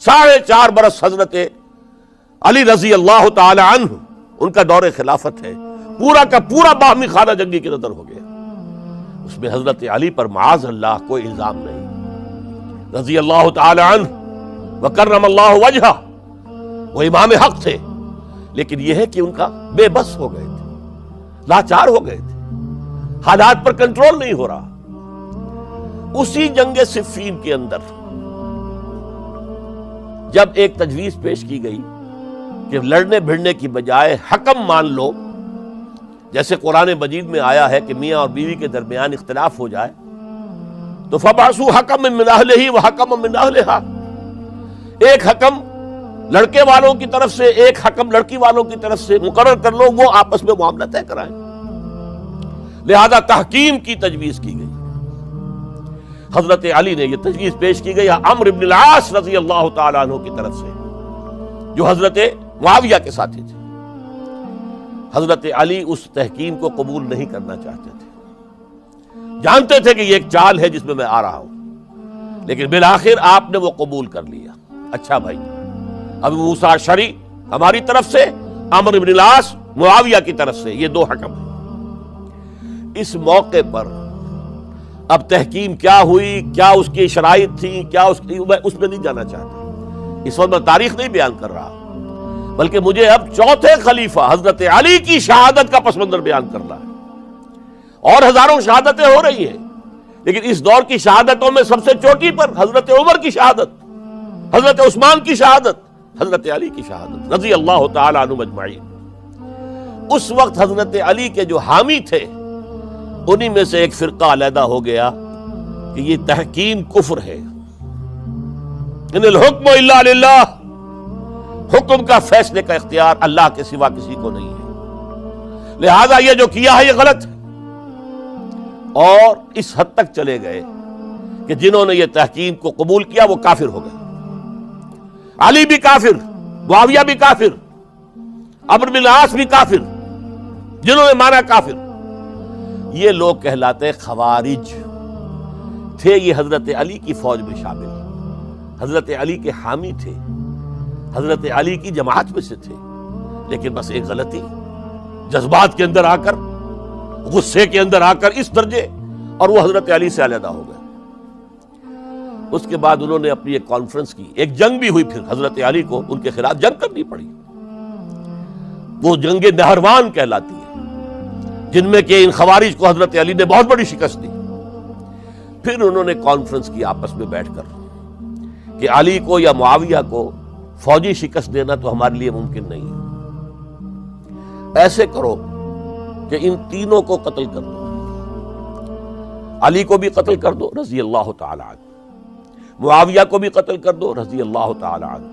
4.5 برس حضرت علی رضی اللہ تعالی عنہ ان کا دور خلافت ہے، پورا کا پورا باہمی خانہ جنگی کے اندر ہو گیا، اس میں حضرت علی پر معاذ اللہ کوئی الزام نہیں، رضی اللہ تعالی عنہ وکرم اللہ وجہہ، وہ امام حق تھے، لیکن یہ ہے کہ ان کا بے بس ہو گئے تھے، لاچار ہو گئے تھے، حالات پر کنٹرول نہیں ہو رہا۔ اسی جنگ صفین کے اندر جب ایک تجویز پیش کی گئی کہ لڑنے بھڑنے کی بجائے حکم مان لو، جیسے قرآن مجید میں آیا ہے کہ میاں اور بیوی کے درمیان اختلاف ہو جائے تو فَبَعْثُوا حَكَمًا مِّنْ أَهْلِهِ وَحَكَمًا مِّنْ أَهْلِهَا، ایک حکم لڑکے والوں کی طرف سے ایک حکم لڑکی والوں کی طرف سے مقرر کر لو، وہ آپس میں معاملہ طے کرائیں۔ لہذا تحکیم کی تجویز کی گئی، حضرت علی نے یہ تجویز پیش کی گئی عمرو بن العاص رضی اللہ تعالیٰ عنہ کی طرف سے، جو حضرت معاویہ کے ساتھی تھے۔ حضرت علی اس تحکیم کو قبول نہیں کرنا چاہتے تھے، جانتے تھے کہ یہ ایک چال ہے جس میں میں آ رہا ہوں، لیکن بالآخر آپ نے وہ قبول کر لیا۔ اچھا بھائی، ابو موسیٰ اشعری ہماری طرف سے، عمرو بن العاص معاویہ کی طرف سے، یہ دو حکم ہیں۔ اس موقع پر اب تحکیم کیا ہوئی، کیا اس کی شرائط تھی، کیا اس میں نہیں جانا چاہتا، اس وقت میں تاریخ نہیں بیان کر رہا، بلکہ مجھے اب چوتھے خلیفہ حضرت علی کی شہادت کا پس منظر بیان کرنا ہے۔ اور ہزاروں شہادتیں ہو رہی ہیں، لیکن اس دور کی شہادتوں میں سب سے چوٹی پر حضرت عمر کی شہادت، حضرت عثمان کی شہادت، حضرت علی کی شہادت رضی اللہ تعالی عنہم اجمعین۔ اس وقت حضرت علی کے جو حامی تھے انہی میں سے ایک فرقہ علیحدہ ہو گیا کہ یہ تحکیم کفر ہے، ان الحکم الا للہ، حکم کا فیصلے کا اختیار اللہ کے سوا کسی کو نہیں ہے، لہذا یہ جو کیا ہے یہ غلط ہے۔ اور اس حد تک چلے گئے کہ جنہوں نے یہ تحکیم کو قبول کیا وہ کافر ہو گئے، علی بھی کافر، معاویہ بھی کافر، عمرو بن العاص بھی کافر، جنہوں نے مانا کافر۔ یہ لوگ کہلاتے خوارج تھے، یہ حضرت علی کی فوج میں شامل، حضرت علی کے حامی تھے، حضرت علی کی جماعت میں سے تھے، لیکن بس ایک غلطی، جذبات کے اندر آ کر، غصے کے اندر آ کر اس درجے، اور وہ حضرت علی سے علیحدہ ہو گئے۔ اس کے بعد انہوں نے اپنی ایک کانفرنس کی، ایک جنگ بھی ہوئی، پھر حضرت علی کو ان کے خلاف جنگ کرنی پڑی، وہ جنگ نہروان کہلاتی ہے، جن میں کہ ان خوارج کو حضرت علی نے بہت بڑی شکست دی۔ پھر انہوں نے کانفرنس کی آپس میں بیٹھ کر کہ علی کو یا معاویہ کو فوجی شکست دینا تو ہمارے لیے ممکن نہیں ہے، ایسے کرو کہ ان تینوں کو قتل کر دو، علی کو بھی قتل کر دو رضی اللہ تعالی عنہ، معاویہ کو بھی قتل کر دو رضی اللہ تعالی عنہ،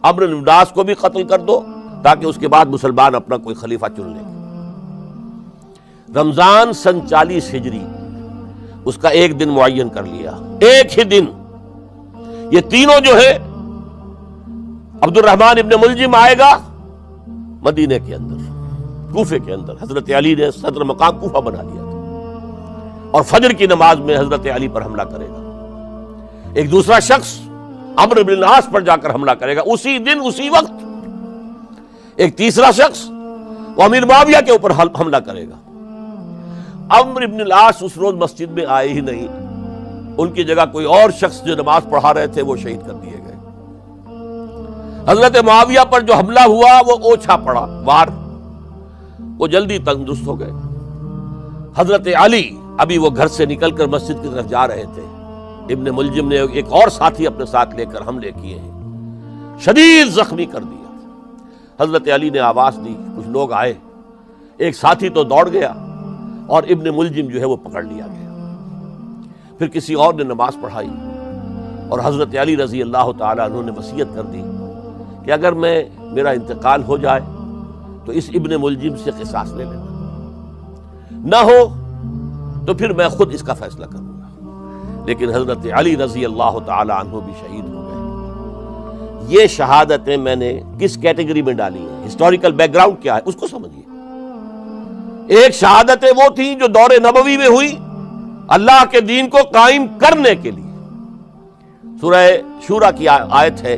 عمرو بن العاص کو بھی قتل کر دو، تاکہ اس کے بعد مسلمان اپنا کوئی خلیفہ چن لیں۔ رمضان سن 40 ہجری اس کا ایک دن معین کر لیا، ایک ہی دن یہ تینوں جو ہے، عبد الرحمن ابن ملجم آئے گا مدینے کے اندر، کوفے کے اندر، حضرت علی نے صدر مقام کوفہ بنا لیا تھا، اور فجر کی نماز میں حضرت علی پر حملہ کرے گا۔ ایک دوسرا شخص عمرو بن العاص پر جا کر حملہ کرے گا اسی دن اسی وقت۔ ایک تیسرا شخص وہ امیر معاویہ کے اوپر حملہ کرے گا۔ عمرو بن العاص اس روز مسجد میں آئے ہی نہیں، ان کی جگہ کوئی اور شخص جو نماز پڑھا رہے تھے وہ شہید کر دیے گئے۔ حضرت معاویہ پر جو حملہ ہوا وہ اوچھا پڑا وار، وہ جلدی تندرست ہو گئے۔ حضرت علی ابھی وہ گھر سے نکل کر مسجد کی طرف جا رہے تھے، ابن ملجم نے ایک اور ساتھی اپنے ساتھ لے کر حملے کیے ہیں، شدید زخمی کر دیا۔ حضرت علی نے آواز دی، کچھ لوگ آئے، ایک ساتھی تو دوڑ گیا اور ابن ملجم جو ہے وہ پکڑ لیا گیا۔ پھر کسی اور نے نماز پڑھائی، اور حضرت علی رضی اللہ تعالیٰ عنہ نے وصیت کر دی کہ اگر میرا انتقال ہو جائے تو اس ابن ملجم سے قصاص لے لینا، نہ ہو تو پھر میں خود اس کا فیصلہ کروں گا۔ لیکن حضرت علی رضی اللہ تعالیٰ عنہ بھی شہید ہو گئے۔ یہ شہادتیں میں نے کس کیٹیگری میں ڈالی ہیں، ہسٹوریکل بیک گراؤنڈ کیا ہے اس کو سمجھیے۔ ایک شہادتیں وہ تھیں جو دور نبوی میں ہوئی اللہ کے دین کو قائم کرنے کے لیے۔ سورہ شورى کی آیت ہے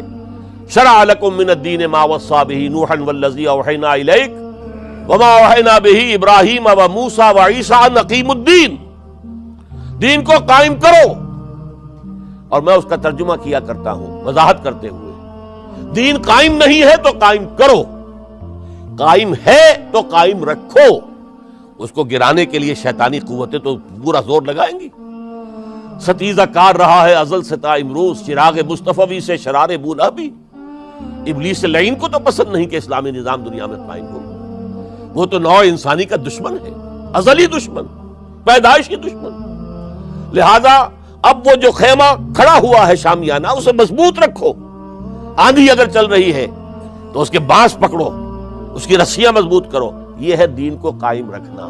شرع لکم من الدین ما وصى به نوحا والذی اوحینا الیک وما اوحینا به ابراہیم وموسیٰ وعیسیٰ ان اقیموا الدین، دین کو قائم کرو. اور میں اس کا ترجمہ کیا کرتا ہوں وضاحت کرتے ہوئے، دین قائم نہیں ہے تو قائم کرو، قائم ہے تو قائم رکھو. اس کو گرانے کے لیے شیطانی قوتیں تو پورا زور لگائیں گی. ستیزہ کار رہا ہے ازل سے تا امروز، چراغ مصطفی سے شرار بولا بھی. ابلیس لعین کو تو پسند نہیں کہ اسلامی نظام دنیا میں قائم ہو. وہ تو نوع انسانی کا دشمن ہے، ازلی دشمن، پیدائشی دشمن. لہذا اب وہ جو خیمہ کھڑا ہوا ہے شامیانہ، اسے مضبوط رکھو. آندھی اگر چل رہی ہے تو اس کے بانس پکڑو، اس کی رسیاں مضبوط کرو. یہ ہے دین کو قائم رکھنا.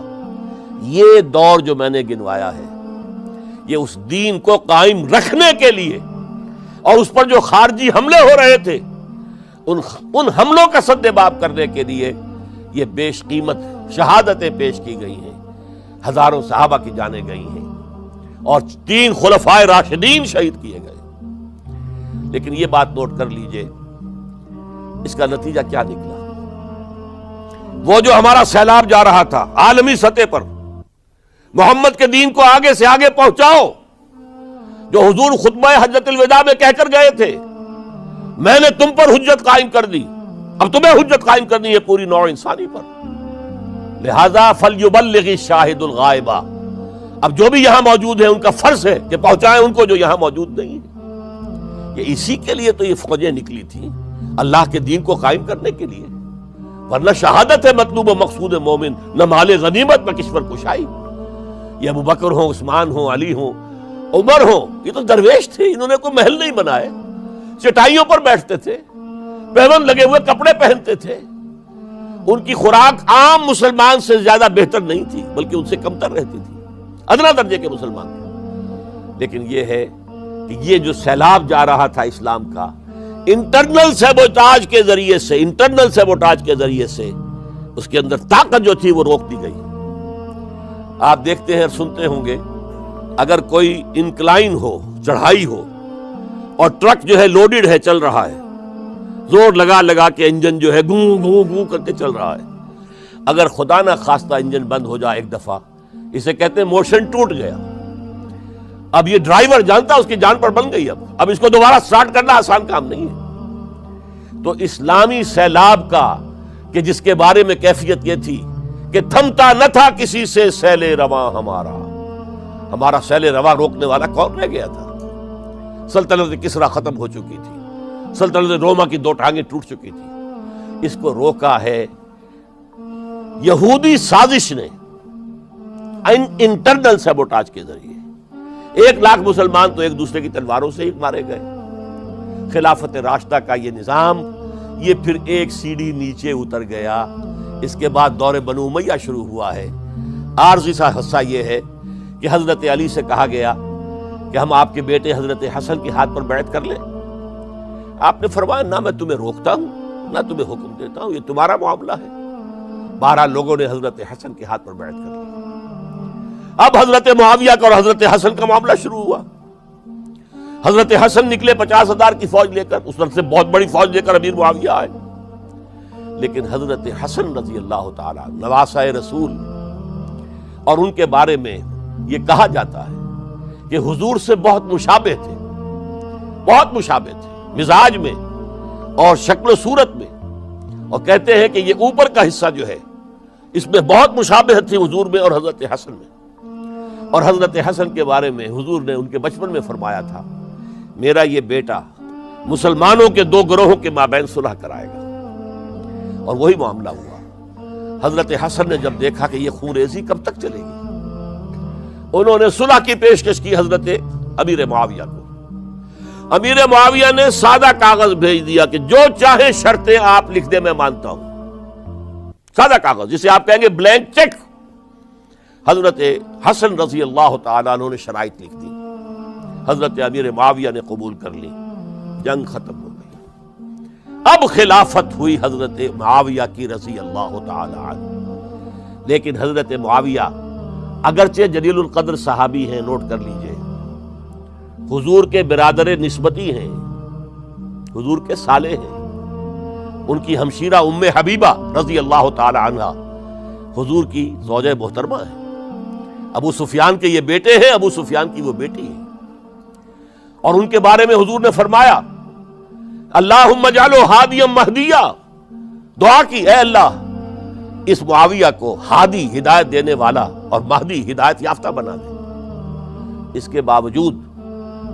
یہ دور جو میں نے گنوایا ہے یہ اس دین کو قائم رکھنے کے لیے، اور اس پر جو خارجی حملے ہو رہے تھے ان حملوں کا سدباب کرنے کے لیے یہ بیش قیمت شہادتیں پیش کی گئی ہیں. ہزاروں صحابہ کی جانیں گئی ہیں اور 3 خلفائے راشدین شہید کیے گئے. لیکن یہ بات نوٹ کر لیجئے، اس کا نتیجہ کیا نکلا؟ وہ جو ہمارا سیلاب جا رہا تھا عالمی سطح پر، محمد کے دین کو آگے سے آگے پہنچاؤ، جو حضور خطبہ حجۃ الوداع میں کہہ کر گئے تھے، میں نے تم پر حجت قائم کر دی، اب تمہیں حجت قائم کرنی ہے پوری نوع انسانی پر. لہذا فلیبلغ الشاہد الغائب، اب جو بھی یہاں موجود ہیں ان کا فرض ہے کہ پہنچائیں ان کو جو یہاں موجود نہیں ہے. یہ اسی کے لیے تو یہ فوجیں نکلی تھیں، اللہ کے دین کو قائم کرنے کے لیے. ورنہ شہادت ہے مطلوب و مقصود مومن، نہ مال غنیمت نہ کشور کشائی. یہ ابو بکر ہوں، عثمان ہوں، علی ہوں، عمر ہوں، یہ تو درویش تھے، انہوں نے کوئی محل نہیں بنائے. چٹائیوں پر بیٹھتے تھے، پیون لگے ہوئے کپڑے پہنتے تھے. ان کی خوراک عام مسلمان سے زیادہ بہتر نہیں تھی، بلکہ ان سے کمتر رہتی تھی، ادنا درجے کے مسلمان تھے. لیکن یہ ہے کہ یہ جو سیلاب جا رہا تھا اسلام کا، انٹرنل سیبوٹاج کے ذریعے سے اس کے اندر طاقت جو تھی وہ روک دی گئی. آپ دیکھتے ہیں اور سنتے ہوں گے، اگر کوئی انکلائن ہو، چڑھائی ہو، اور ٹرک جو ہے لوڈڈ ہے، چل رہا ہے، زور لگا کے انجن جو ہے گوں گوں گوں کر کے چل رہا ہے، اگر خدا نہ خواستہ انجن بند ہو جائے ایک دفعہ، اسے کہتے ہیں موشن ٹوٹ گیا. اب یہ ڈرائیور جانتا اس کی جان پر بن گئی. اب اس کو دوبارہ سٹارٹ کرنا آسان کام نہیں ہے. تو اسلامی سیلاب کا کہ جس کے بارے میں کیفیت یہ تھی کہ تھمتا نہ تھا کسی سے سیل رواں ہمارا سیل رواں روکنے والا کون رہ گیا تھا؟ سلطنت کسریٰ ختم ہو چکی تھی، سلطنت روما کی 2 ٹانگیں ٹوٹ چکی تھی. اس کو روکا ہے یہودی سازش نے انٹرنل سیبوٹاج کے ذریعے. 1 لاکھ مسلمان تو ایک دوسرے کی تلواروں سے ہی مارے گئے. خلافت راشدہ کا یہ نظام یہ پھر ایک سیڑھی نیچے اتر گیا. اس کے بعد دور بنو امیہ شروع ہوا ہے. عارضی سا حصہ یہ ہے کہ حضرت علی سے کہا گیا کہ ہم آپ کے بیٹے حضرت حسن کے ہاتھ پر بیعت کر لیں. آپ نے فرمایا نہ میں تمہیں روکتا ہوں نہ تمہیں حکم دیتا ہوں، یہ تمہارا معاملہ ہے. 12 لوگوں نے حضرت حسن کے ہاتھ پر بیعت کر لی. اب حضرت معاویہ کا اور حضرت حسن کا معاملہ شروع ہوا. حضرت حسن نکلے 50,000 کی فوج لے کر، اس وقت سے بہت بڑی فوج لے کر امیر معاویہ آئے. لیکن حضرت حسن رضی اللہ تعالی نواسہ رسول، اور ان کے بارے میں یہ کہا جاتا ہے کہ حضور سے بہت مشابہ تھے مزاج میں اور شکل و صورت میں. اور کہتے ہیں کہ یہ اوپر کا حصہ جو ہے اس میں بہت مشابہت تھی حضور میں اور حضرت حسن میں. اور حضرت حسن کے بارے میں حضور نے ان کے بچپن میں فرمایا تھا میرا یہ بیٹا مسلمانوں کے 2 گروہوں کے مابین صلح کرائے گا. اور وہی معاملہ ہوا. حضرت حسن نے جب دیکھا کہ یہ خون ریزی کب تک چلے گی، انہوں نے صلح کی پیشکش کی حضرت امیر معاویہ کو. امیر معاویہ نے سادہ کاغذ بھیج دیا کہ جو چاہے شرطیں آپ لکھ دیں میں مانتا ہوں. سادہ کاغذ جسے آپ کہیں گے بلینک چیک. حضرت حسن رضی اللہ تعالیٰ عنہ نے شرائط لکھ دی، حضرت امیر معاویہ نے قبول کر لی. جنگ ختم ہو گئی. اب خلافت ہوئی حضرت معاویہ کی رضی اللہ تعالیٰ عنہ. لیکن حضرت معاویہ اگرچہ جلیل القدر صحابی ہیں، نوٹ کر لیجئے، حضور کے برادر نسبتی ہیں، حضور کے سالے ہیں، ان کی ہمشیرہ ام حبیبہ رضی اللہ تعالی عنہا حضور کی زوجہ محترمہ ہے، ابو سفیان کے یہ بیٹے ہیں، ابو سفیان کی وہ بیٹی ہے، اور ان کے بارے میں حضور نے فرمایا اللہم اجعلہ ہادیا مہدیا، دعا کی اے اللہ اس معاویہ کو ہادی ہدایت دینے والا اور مہدی ہدایت یافتہ بنا دے۔ اس کے باوجود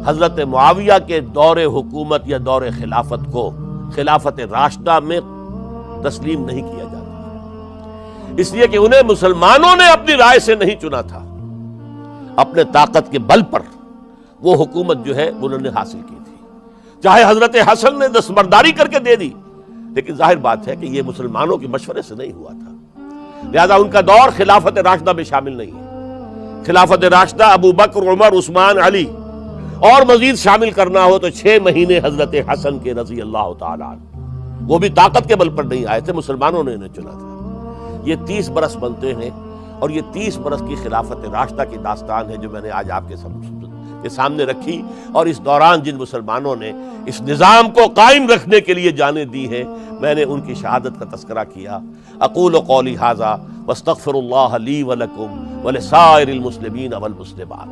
حضرت معاویہ کے دور حکومت یا دور خلافت کو خلافت راشدہ میں تسلیم نہیں کیا جاتا، اس لیے کہ انہیں مسلمانوں نے اپنی رائے سے نہیں چنا تھا، اپنے طاقت کے بل پر وہ حکومت جو ہے انہوں نے حاصل کی تھی، چاہے حضرت حسن نے دستبرداری کر کے دے دی، لیکن ظاہر بات ہے کہ یہ مسلمانوں کے مشورے سے نہیں ہوا تھا، لہذا ان کا دور خلافت راشدہ میں شامل نہیں ہے۔ خلافت راشدہ ابو بکر، عمر، عثمان، علی اور مزید شامل کرنا ہو تو 6 مہینے حضرت حسن کے رضی اللہ تعالی عنہ، وہ بھی طاقت کے بل پر نہیں آئے تھے، مسلمانوں نے انہیں چنا تھا۔ یہ 30 برس بنتے ہیں، اور یہ 30 برس کی خلافت راشدہ کی داستان ہے جو میں نے آج آپ کے سامنے رکھی، اور اس دوران جن مسلمانوں نے اس نظام کو قائم رکھنے کے لیے جانیں دی ہیں، میں نے ان کی شہادت کا تذکرہ کیا۔ اقول قولی ھذا واستغفر اللہ لی ولکم ولسائر المسلمین والمسلمات۔